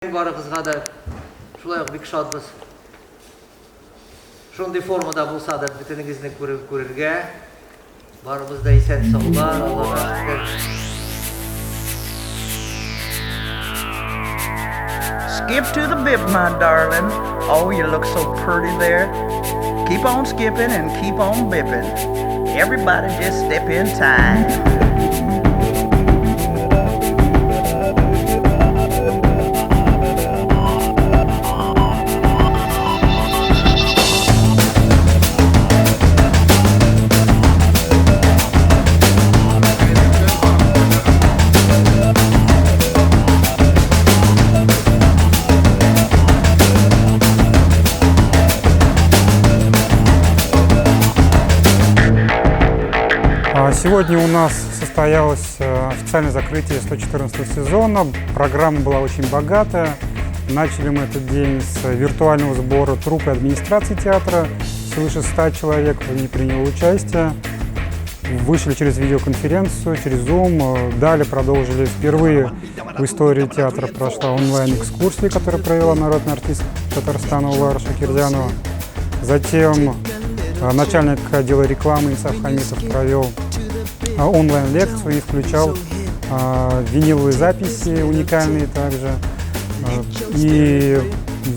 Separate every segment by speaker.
Speaker 1: Барыгызга да шулай ук бик шатбыз. Шундый формада булса да бүтенегезне күрергә. Барыбыз да исән саулар, Аллага шөкер.
Speaker 2: Skip to the bib, my darling. Oh, you look so pretty there. Keep on skipping and keep on bipping. Everybody just step in time.
Speaker 3: Сегодня у нас состоялось официальное закрытие 114 сезона. Программа была очень богатая. Начали мы этот день с виртуального сбора труппы администрации театра. Свыше 100 человек в ней приняло участие. Вышли через видеоконференцию, через Zoom. Далее продолжили. Впервые в истории театра прошла онлайн-экскурсия, которую провела народный артист Татарстана Улара Шакирдянова. Затем начальник отдела рекламы Инсаф Хамитов провел онлайн-лекцию и включал виниловые записи уникальные также. И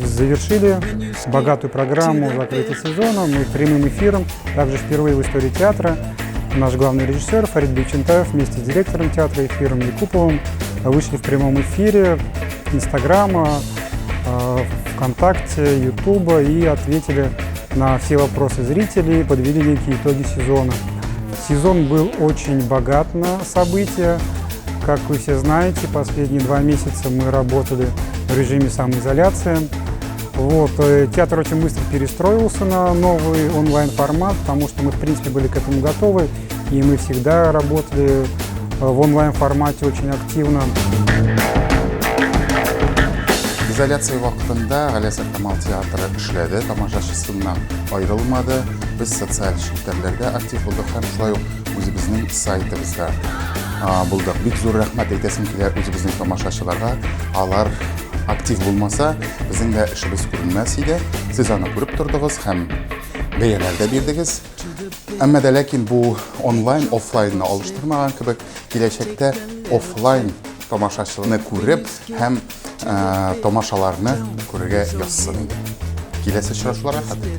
Speaker 3: завершили богатую программу закрытия сезона мы прямым эфиром. Также впервые в истории театра наш главный режиссер Фарид Бейчентаев вместе с директором театра Эфиром Якуповым вышли в прямом эфире Инстаграма, ВКонтакте, Ютуба и ответили на все вопросы зрителей, подвели некие итоги сезона. Сезон был очень богат на события. Как вы все знаете, последние 2 месяца мы работали в режиме самоизоляции. Театр очень быстро перестроился на новый онлайн-формат, потому что мы, в принципе, были к этому готовы, и мы всегда работали в онлайн-формате очень активно.
Speaker 4: İzolasiya vaqtında Галиасар Камал театры эшләде, тамашачысыннан аерылмады. Без социаль шелтәрләрдә актив булдык һәм шулай ук үзебезнең сайтыбызда булдык. Бик зур рәхмәт әйтәсем килә үзебезнең тамашачыларга. Алар актив булмаса, безнең дә эшебез күренмәс иде. Сез аны күреп тордыгыз һәм бәяләр дә бирдегез. Әмма дә ләкин бу онлайн, офлайнны алыштырмаган кебек, киләчәктә офлайн тамашачыларны күреп һәм тамашаларны күрергә язсын иде. Киләсе очрашуларга хәтле.